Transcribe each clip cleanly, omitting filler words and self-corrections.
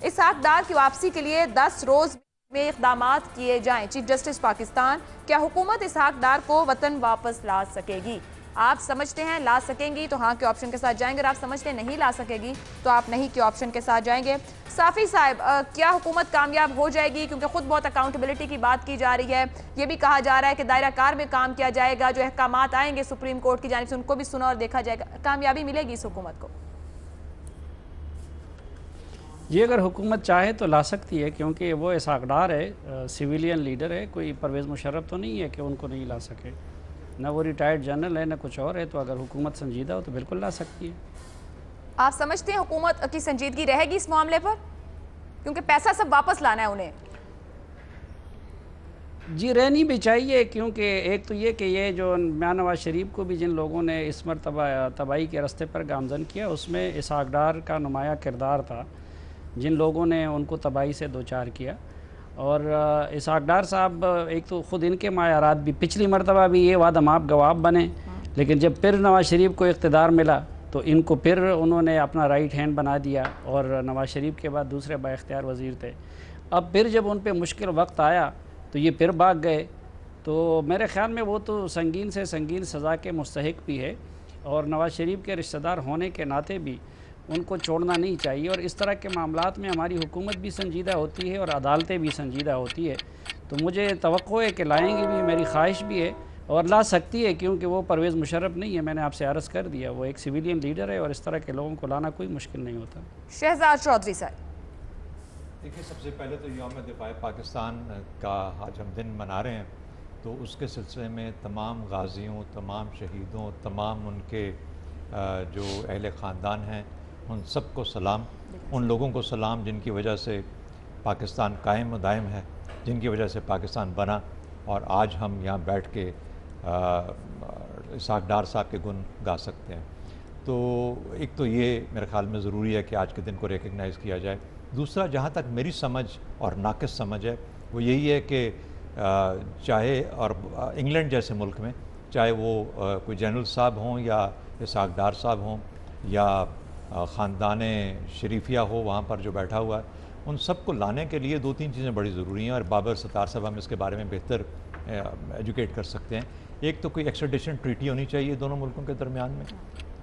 इसहाक डार की वापसी के लिए 10 रोज में इकदाम किए जाएं। चीफ जस्टिस पाकिस्तान, क्या हुकूमत इसहाक डार को वतन वापस ला सकेगी? आप समझते हैं ला सकेंगी तो हाँ के ऑप्शन के साथ जाएंगे, और आप समझते हैं नहीं ला सकेगी तो आप नहीं के ऑप्शन के साथ जाएंगे। साफी साहब, क्या हुकूमत कामयाब हो जाएगी? क्योंकि खुद बहुत अकाउंटेबिलिटी की बात की जा रही है, ये भी कहा जा रहा है कि दायरा कार में काम किया जाएगा, जो अहकाम आएंगे सुप्रीम कोर्ट की जानिब से उनको भी सुना और देखा जाएगा। कामयाबी मिलेगी इस हुकूमत को? जी, अगर हुकूमत चाहे तो ला सकती है, क्योंकि वो इसहाक डार है, सिविलियन लीडर है, कोई परवेज़ मुशर्रफ तो नहीं है कि उनको नहीं ला सके। ना वो रिटायर्ड जनरल है, ना कुछ और है। तो अगर हुकूमत संजीदा हो तो बिल्कुल ला सकती है। आप समझते हैं हुकूमत की संजीदगी रहेगी इस मामले पर? क्योंकि पैसा सब वापस लाना है उन्हें। जी, रहनी भी चाहिए, क्योंकि एक तो ये कि ये जो मियां नवाज शरीफ को भी जिन लोगों ने इस मरतबा तबाही के रास्ते पर गामजन किया, उसमें इसहाक डार का नुमाया किरदार था, जिन लोगों ने उनको तबाही से दो चार किया। और इसहाक डार साहब, एक तो ख़ुद इनके मायारात भी, पिछली मरतबा भी ये वादम आप गवाब बने, लेकिन जब फिर नवाज शरीफ को इक़्तिदार मिला तो इनको फिर उन्होंने अपना राइट हैंड बना दिया, और नवाज शरीफ के बाद दूसरे बाइख्तियार वज़ीर थे। अब फिर जब उन पर मुश्किल वक्त आया तो ये फिर भाग गए। तो मेरे ख़्याल में वो तो संगीन से संगीन सज़ा के मुस्तहिक भी है, और नवाज शरीफ के रिश्तेदार होने के नाते भी उनको छोड़ना नहीं चाहिए। और इस तरह के मामलात में हमारी हुकूमत भी संजीदा होती है और अदालतें भी संजीदा होती है। तो मुझे तवक्को है कि लाएंगी भी, मेरी ख्वाहिश भी है, और ला सकती है, क्योंकि वो परवेज़ मुशर्रफ नहीं है। मैंने आपसे अर्ज़ कर दिया, वो एक सिविलियन लीडर है, और इस तरह के लोगों को लाना कोई मुश्किल नहीं होता। शहजाद चौधरी साहब, देखिए, सबसे पहले तो यौम दिफ़ाए पाकिस्तान का आज हम दिन मना रहे हैं, तो उसके सिलसिले में तमाम गाज़ियों, तमाम शहीदों, तमाम उनके जो अहले ख़ानदान हैं, उन सबको सलाम। उन लोगों को सलाम जिनकी वजह से पाकिस्तान कायम दायम है, जिनकी वजह से पाकिस्तान बना, और आज हम यहाँ बैठ के इसहाक डार साहब के गुण गा सकते हैं। तो एक तो ये मेरे ख़्याल में ज़रूरी है कि आज के दिन को रिकग्नाइज़ किया जाए। दूसरा, जहाँ तक मेरी समझ और नाक़िस समझ है, वो यही है कि चाहे और इंग्लैंड जैसे मुल्क में, चाहे वो कोई जनरल साहब हों या इसहाक डार साहब हों या ख़ानदान शरीफिया हो वहाँ पर जो बैठा हुआ है, उन सब को लाने के लिए दो तीन चीज़ें बड़ी ज़रूरी हैं, और बाबर सत्तार साहब हम इसके बारे में बेहतर एजुकेट कर सकते हैं। एक तो कोई एक्स्ट्राडिशन ट्रीटी होनी चाहिए दोनों मुल्कों के दरमियान में,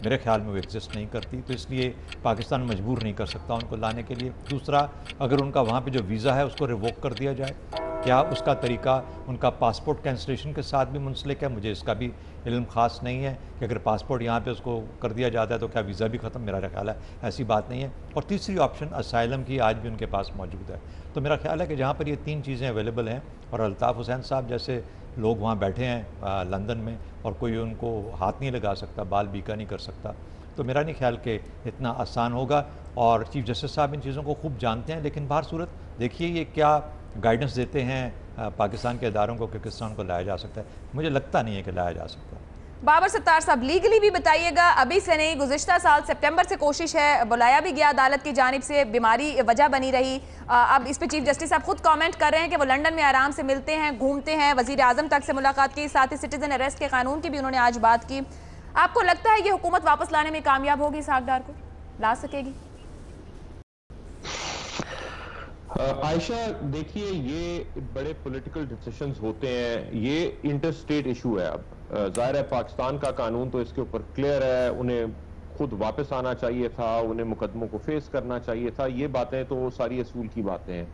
मेरे ख्याल में वो एग्जिस्ट नहीं करती, तो इसलिए पाकिस्तान मजबूर नहीं कर सकता उनको लाने के लिए। दूसरा, अगर उनका वहाँ पे जो वीज़ा है उसको रिवोक कर दिया जाए, क्या उसका तरीका उनका पासपोर्ट कैंसलेशन के साथ भी मुंसलिक है? मुझे इसका भी इल्म ख़ास नहीं है कि अगर पासपोर्ट यहाँ पे उसको कर दिया जाता है तो क्या वीज़ा भी ख़त्म? मेरा ख्याल है ऐसी बात नहीं है। और तीसरी ऑप्शन असाइलम की आज भी उनके पास मौजूद है। तो मेरा ख्याल है कि जहाँ पर ये तीन चीज़ें अवेलेबल हैं, और अल्ताफ़ हुसैन साहब जैसे लोग वहाँ बैठे हैं लंदन में, और कोई उनको हाथ नहीं लगा सकता, बाल बीका नहीं कर सकता, तो मेरा नहीं ख्याल कि इतना आसान होगा। और चीफ जस्टिस साहब इन चीज़ों को खूब जानते हैं, लेकिन बाहर सूरत देखिए ये क्या गाइडेंस देते हैं पाकिस्तान के इदारों को कि किस तरह को लाया जा सकता है। मुझे लगता नहीं है कि लाया जा सकता। बाबर सत्तार साहब, लीगली भी बताइएगा, अभी से नहीं, गुज़िश्ता साल सितंबर से कोशिश है, बुलाया भी गया अदालत की जानिब से, बीमारी वजह बनी रही। अब इस पे चीफ जस्टिस साहब खुद कमेंट कर रहे हैं कि वो लंदन में आराम से मिलते हैं, घूमते हैं, वजीर आजम तक से मुलाकात की, साथ ही सिटीजन अरेस्ट के कानून की भी उन्होंने आज बात की। आपको लगता है ये हुकूमत वापस लाने में कामयाब होगी? इसहाक डार को ला सकेगी? आयशा, देखिए, ये बड़े पॉलिटिकल डिसीजंस होते हैं, ये इंटर स्टेट इशू है। अब जाहिर है पाकिस्तान का कानून तो इसके ऊपर क्लियर है, उन्हें खुद वापस आना चाहिए था, उन्हें मुकदमों को फेस करना चाहिए था, ये बातें तो सारी असूल की बातें हैं।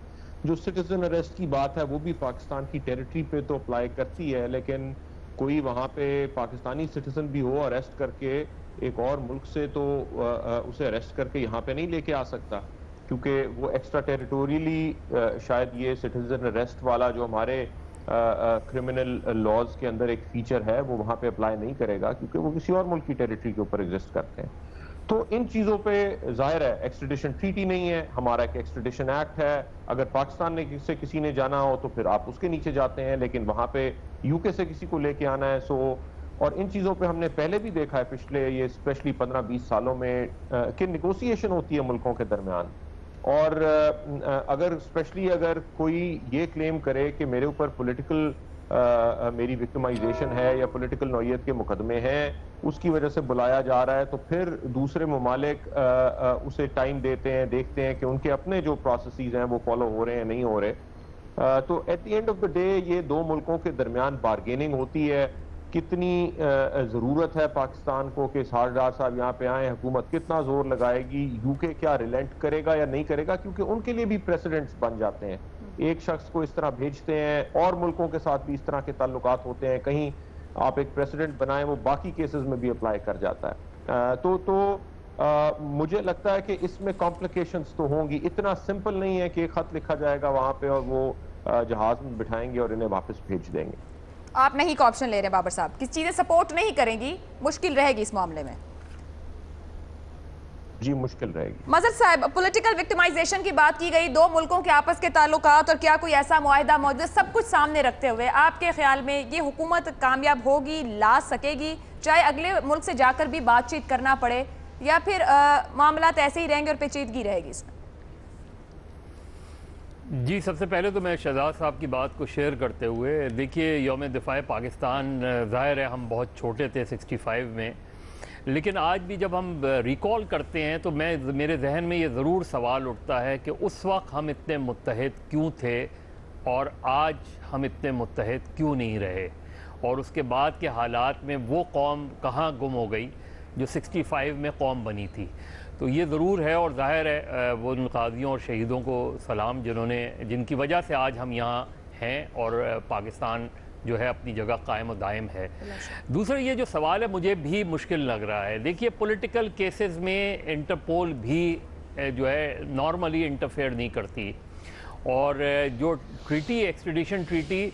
जो सिटीजन अरेस्ट की बात है वो भी पाकिस्तान की टेरिटरी पे तो अप्लाई करती है, लेकिन कोई वहाँ पे पाकिस्तानी सिटीजन भी हो अरेस्ट करके एक और मुल्क से, तो उसे अरेस्ट करके यहाँ पे नहीं लेके आ सकता, क्योंकि वो एक्स्ट्रा टेरिटोरियली शायद ये सिटीजन अरेस्ट वाला जो हमारे क्रिमिनल लॉज के अंदर एक फीचर है वो वहाँ पे अप्लाई नहीं करेगा, क्योंकि वो किसी और मुल्क की टेरिटरी के ऊपर एग्जिस्ट करते हैं। तो इन चीज़ों पे जाहिर है एक्सट्रेडिशन ट्रीटी नहीं है, हमारा एक एक्सट्रेडिशन एक्ट है। अगर पाकिस्तान ने से किसी ने जाना हो तो फिर आप उसके नीचे जाते हैं, लेकिन वहाँ पे यूके से किसी को लेके आना है। और इन चीज़ों पे हमने पहले भी देखा है पिछले ये स्पेशली 15-20 सालों में कि निगोसिएशन होती है मुल्कों के दरमियान। और अगर स्पेशली अगर कोई ये क्लेम करे कि मेरे ऊपर पॉलिटिकल मेरी विक्टिमाइजेशन है या पॉलिटिकल नौयत के मुकदमे हैं, उसकी वजह से बुलाया जा रहा है, तो फिर दूसरे ममालिक उसे टाइम देते हैं, देखते हैं कि उनके अपने जो प्रोसेसेस हैं वो फॉलो हो रहे हैं नहीं हो रहे। तो at the end of the day ये दो मुल्कों के दरमियान बार्गेनिंग होती है। कितनी ज़रूरत है पाकिस्तान को कि सारदार साहब यहाँ पे आए, हुकूमत कितना जोर लगाएगी, यूके क्या रिलेंट करेगा या नहीं करेगा, क्योंकि उनके लिए भी प्रेसिडेंट्स बन जाते हैं। एक शख्स को इस तरह भेजते हैं और मुल्कों के साथ भी इस तरह के ताल्लुकात होते हैं, कहीं आप एक प्रेसिडेंट बनाएं वो बाकी केसेस में भी अप्लाई कर जाता है। मुझे लगता है कि इसमें कॉम्प्लिकेशंस तो होंगी, इतना सिंपल नहीं है कि एक खत लिखा जाएगा वहां पे और वो जहाज में बिठाएंगे और इन्हें वापस भेज देंगे। आप नहीं का ऑप्शन ले रहे हैं बाबर साहब, किस चीजें सपोर्ट नहीं करेंगी, मुश्किल रहेगी इस मामले में? जी मुश्किल रहेगी। मजहर साहब, पॉलिटिकल विक्टिमाइजेशन की बात की गई, दो मुल्कों के आपस के ताल्लुकात और क्या कोई ऐसा मुआहिदा मौजूद है, सब कुछ सामने रखते हुए आपके ख्याल में ये हुकूमत कामयाब होगी, ला सकेगी, चाहे अगले मुल्क से जाकर भी बातचीत करना पड़े, या फिर मामलात ऐसे ही रहेंगे और पेचीदगी रहेगी इसमें? जी, सबसे पहले तो मैं शहजाद साहब की बात को शेयर करते हुए, देखिए यौम दिफा पाकिस्तान, ज़ाहिर है हम बहुत छोटे थे 65 में, लेकिन आज भी जब हम रिकॉल करते हैं तो मेरे जहन में ये ज़रूर सवाल उठता है कि उस वक्त हम इतने मुत्तहिद क्यों थे और आज हम इतने मुत्तहिद क्यों नहीं रहे, और उसके बाद के हालात में वो कौम कहाँ गुम हो गई जो 65 में कौम बनी थी। तो ये ज़रूर है, और ज़ाहिर है वो उन कादियों और शहीदों को सलाम जिनकी वजह से आज हम यहाँ हैं और पाकिस्तान जो है अपनी जगह कायम और दायम है। दूसरा ये जो सवाल है मुझे भी मुश्किल लग रहा है। देखिए पॉलिटिकल केसेस में इंटरपोल भी जो है नॉर्मली इंटरफेयर नहीं करती, और जो ट्रीटी एक्सट्रेडिशन ट्रीटी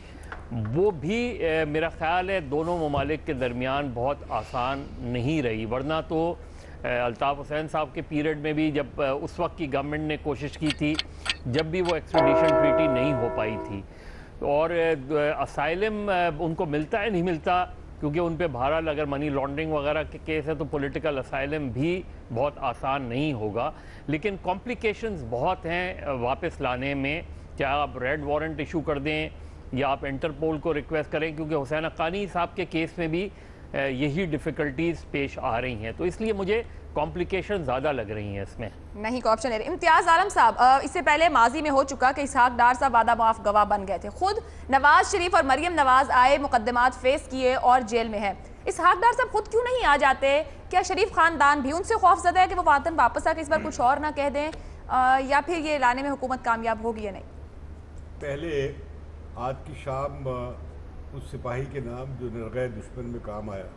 वो भी मेरा ख़्याल है दोनों ममालिक के दरमियान बहुत आसान नहीं रही, वरना तो अल्ताफ़ हुसैन साहब के पीरियड में भी जब उस वक्त की गवर्नमेंट ने कोशिश की थी, जब भी वो एक्सट्रेडिशन ट्रीटी नहीं हो पाई थी, और असाइलम उनको मिलता है नहीं मिलता, क्योंकि उन पे बहरहाल अगर मनी लॉन्ड्रिंग वगैरह के केस है तो पॉलिटिकल असाइलम भी बहुत आसान नहीं होगा, लेकिन कॉम्प्लिकेशंस बहुत हैं वापस लाने में। क्या आप रेड वारंट इशू कर दें या आप इंटरपोल को रिक्वेस्ट करें, क्योंकि हुसैन हक्कानी साहब के केस में भी यही डिफ़िकल्टीज़ पेश आ रही हैं, तो इसलिए मुझे कॉम्प्लिकेशन ज़्यादा लग रही हैं इसमें। नहीं का ऑप्शन है। इम्तियाज़ आलम साहब, इससे पहले माजी में हो चुका कि इसहाक डार साहब वादा माफ गवाह बन गए थे, खुद नवाज शरीफ और मरियम नवाज आए, मुकदमात फेस किए और जेल में है। इसहाक डार साहब खुद क्यों नहीं आ जाते? क्या शरीफ खानदान भी उनसे खौफजदा है कि वो वतन वापस आकर इस बार कुछ और ना कह दें, या फिर ये लाने में हुकूमत कामयाब होगी या नहीं? पहले आज की शाम उस सिपाही के नाम जो निर्गय दुश्मन में काम आया,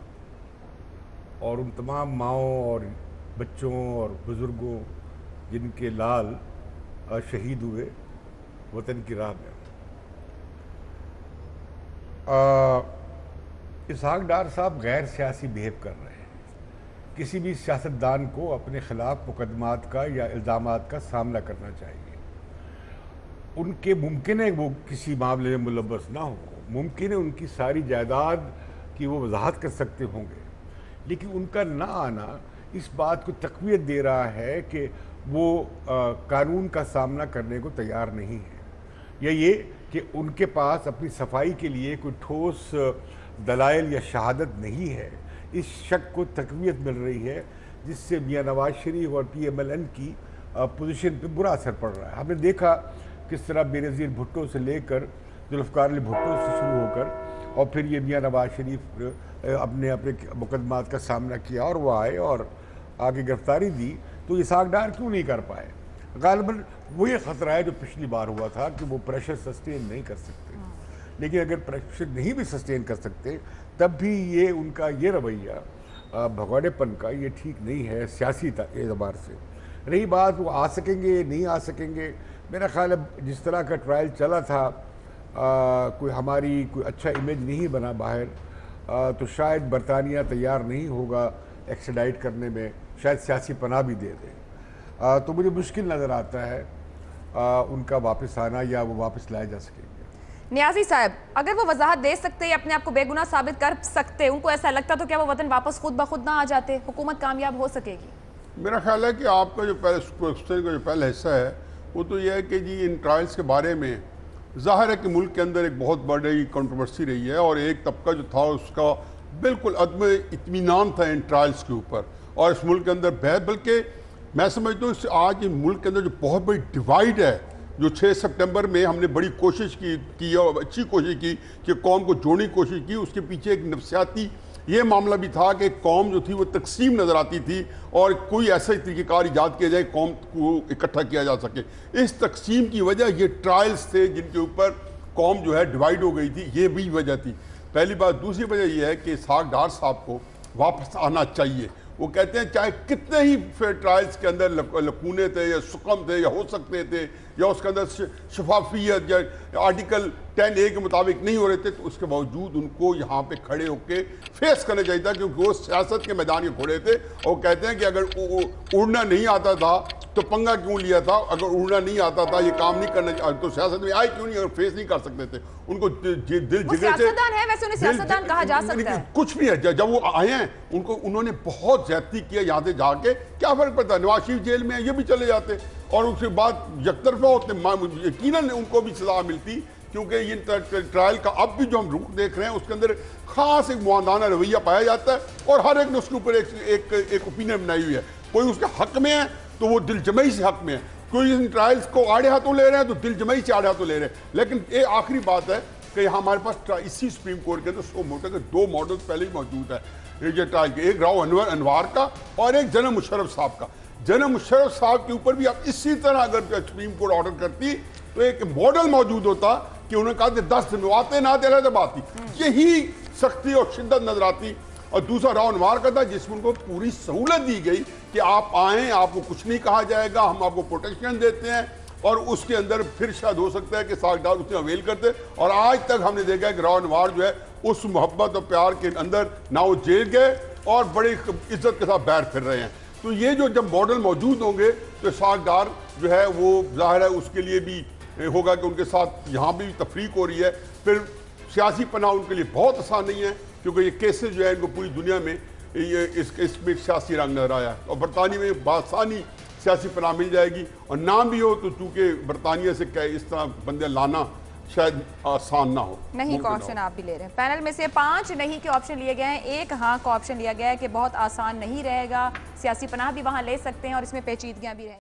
और उन तमाम माओं और बच्चों और बुज़ुर्गों जिनके लाल शहीद हुए वतन की राह में। इसहाक डार साहब गैर सियासी बिहेव कर रहे हैं। किसी भी सियासतदान को अपने खिलाफ मुकदमात का या इल्ज़ामात का सामना करना चाहिए। उनके मुमकिन है वो किसी मामले में मुलव्वस ना हो, मुमकिन है उनकी सारी जायदाद की वो वजाहत कर सकते होंगे, लेकिन उनका ना आना इस बात को तक़वियत दे रहा है कि वो कानून का सामना करने को तैयार नहीं है, या ये कि उनके पास अपनी सफाई के लिए कोई ठोस दलाइल या शहादत नहीं है। इस शक को तक़वियत मिल रही है, जिससे मियां नवाज शरीफ और PMLN की पोजीशन पे बुरा असर पड़ रहा है। हमने देखा किस तरह बेनज़ीर भुट्टो से लेकर जुल्फ़िकार अली भुट्टो से शुरू होकर और फिर ये मियां नवाज शरीफ अपने मुकदमात का सामना किया और वो आए और आगे गिरफ्तारी दी, तो इसहाक डार क्यों नहीं कर पाए? गालिबन वो ये ख़तरा है जो पिछली बार हुआ था कि वो प्रेशर सस्टेन नहीं कर सकते, लेकिन अगर प्रेशर नहीं भी सस्टेन कर सकते तब भी ये उनका ये रवैया भगौड़ेपन का ये ठीक नहीं है सियासी एतबार से। रही बात वो आ सकेंगे नहीं आ सकेंगे, मेरा ख्याल है जिस तरह का ट्रायल चला था कोई हमारी कोई अच्छा इमेज नहीं बना बाहर, तो शायद बरतानिया तैयार नहीं होगा एक्सट्राडाइट करने में, शायद सियासी पनाह भी दे दें। तो मुझे मुश्किल नज़र आता है उनका वापस आना या वो वापस लाए जा सकेंगे। नियाजी साहब, अगर वो वजाहत दे सकते या अपने आप को बेगुनाह साबित कर सकते, उनको ऐसा लगता, तो क्या वो वतन वापस खुद ब खुद ना आ जाते? हुकूमत कामयाब हो सकेगी? मेरा ख्याल है कि आपका जो पहले क्वेश्चन का जो पहला हिस्सा है वो तो यह है कि जी इन ट्रायल्स के बारे में जाहिर है कि मुल्क के अंदर एक बहुत बड़ी कंट्रोवर्सी रही है और एक तबका जो था उसका बिल्कुल अदम इत्मीनान था इन ट्रायल्स के ऊपर और इस मुल्क के अंदर बहस, बल्कि मैं समझता हूँ आज इन मुल्क के अंदर जो बहुत बड़ी डिवाइड है, जो 6 सितंबर में हमने बड़ी कोशिश की और अच्छी कोशिश की कि कौम को जोड़ने की कोशिश की, उसके पीछे एक नफसियाती ये मामला भी था कि कौम जो थी वो तकसीम नज़र आती थी और कोई ऐसा तरीक़ेकार ईजाद किया जाए कौम को इकट्ठा किया जा सके। इस तकसीम की वजह ये ट्रायल्स थे जिनके ऊपर कौम जो है डिवाइड हो गई थी, ये भी वजह थी पहली बात। दूसरी वजह यह है कि इसहाक डार साहब को वापस आना चाहिए। वो कहते हैं चाहे कितने ही ट्रायल्स के अंदर लकूने थे या सुकम थे या हो सकते थे या उसके अंदर शफाफियत या आर्टिकल 10A के मुताबिक नहीं हो रहे थे, तो उसके बावजूद उनको यहाँ पे खड़े होकर फेस करना चाहिए था, क्योंकि वो सियासत के मैदान के घोड़े थे। और कहते हैं कि अगर उड़ना नहीं आता था तो पंगा क्यों लिया था, अगर उड़ना नहीं आता था ये काम नहीं करना तो सियासत में आए क्यों नहीं, अगर फेस नहीं कर सकते थे उनको दिल जिगर से है, वैसे उन्हें सियासतदान कहा जा सकता है। कुछ भी है, जब वो आए हैं उन्होंने बहुत ज्यादती किया यहाँ से जाके, क्या फर्क पड़ता है, नवाज शरीफ जेल में है ये भी चले जाते और उसके बाद यकतरफा होते, यकीनन उनको भी सजा मिलती, क्योंकि ये ट्रायल का अब भी जो हम रुख देख रहे हैं उसके अंदर खास एक मुआंदाना रवैया पाया जाता है और हर एक ने उसके ऊपर एक ओपिनियन बनाई हुई है। कोई उसके हक में है तो वो दिल जमई से हक में है, कोई इन ट्रायल्स को आड़े हाथों ले रहे हैं तो दिल जमई से आड़े हाथों ले रहे हैं। लेकिन एक आखिरी बात है कि हमारे पास इसी सुप्रीम कोर्ट के अंदर सो मोटर के 2 मॉडल पहले ही मौजूद है ये ट्रायल के, एक राव अनवार का और एक जनरल मुशर्रफ साहब का। जनरल मुशर्रफ साहब के ऊपर भी आप इसी तरह अगर सुप्रीम कोर्ट ऑर्डर करती तो एक मॉडल मौजूद होता कि उन्होंने कहा 10 दिन में आते ना दे जब आती, यही सख्ती और शिद्दत नजर आती। और दूसरा राव अनवार का था जिसमें उनको पूरी सहूलत दी गई कि आप आएँ, आपको कुछ नहीं कहा जाएगा, हम आपको प्रोटेक्शन देते हैं, और उसके अंदर फिर शायद हो सकता है कि सागदार उसे अवेल करते। और आज तक हमने देखा है कि राव अनवार जो है उस मोहब्बत और प्यार के अंदर ना वो जेल गए और बड़ी इज्जत के साथ बैर फिर रहे हैं। तो ये जो जब मॉडल मौजूद होंगे तो सागदार जो है वो जाहिर है उसके लिए भी होगा कि उनके साथ यहाँ भी तफरीक हो रही है। फिर सियासी पनाह उनके लिए बहुत आसान नहीं है, क्योंकि ये केसेस जो है इनको पूरी दुनिया में ये इसमें सियासी रंग नजर आया और बरतानिया में बासानी सियासी पनाह मिल जाएगी। और नाम भी हो तो चूंकि बरतानिया से क्या इस तरह बंदे लाना शायद आसान ना हो। नहीं का ऑप्शन आप भी ले रहे हैं। पैनल में से 5 नहीं के ऑप्शन लिए गए हैं, 1 हाँ का ऑप्शन लिया गया है कि बहुत आसान नहीं रहेगा, सियासी पनाह भी वहां ले सकते हैं और इसमें पेचीदगियां भी रहेंगी।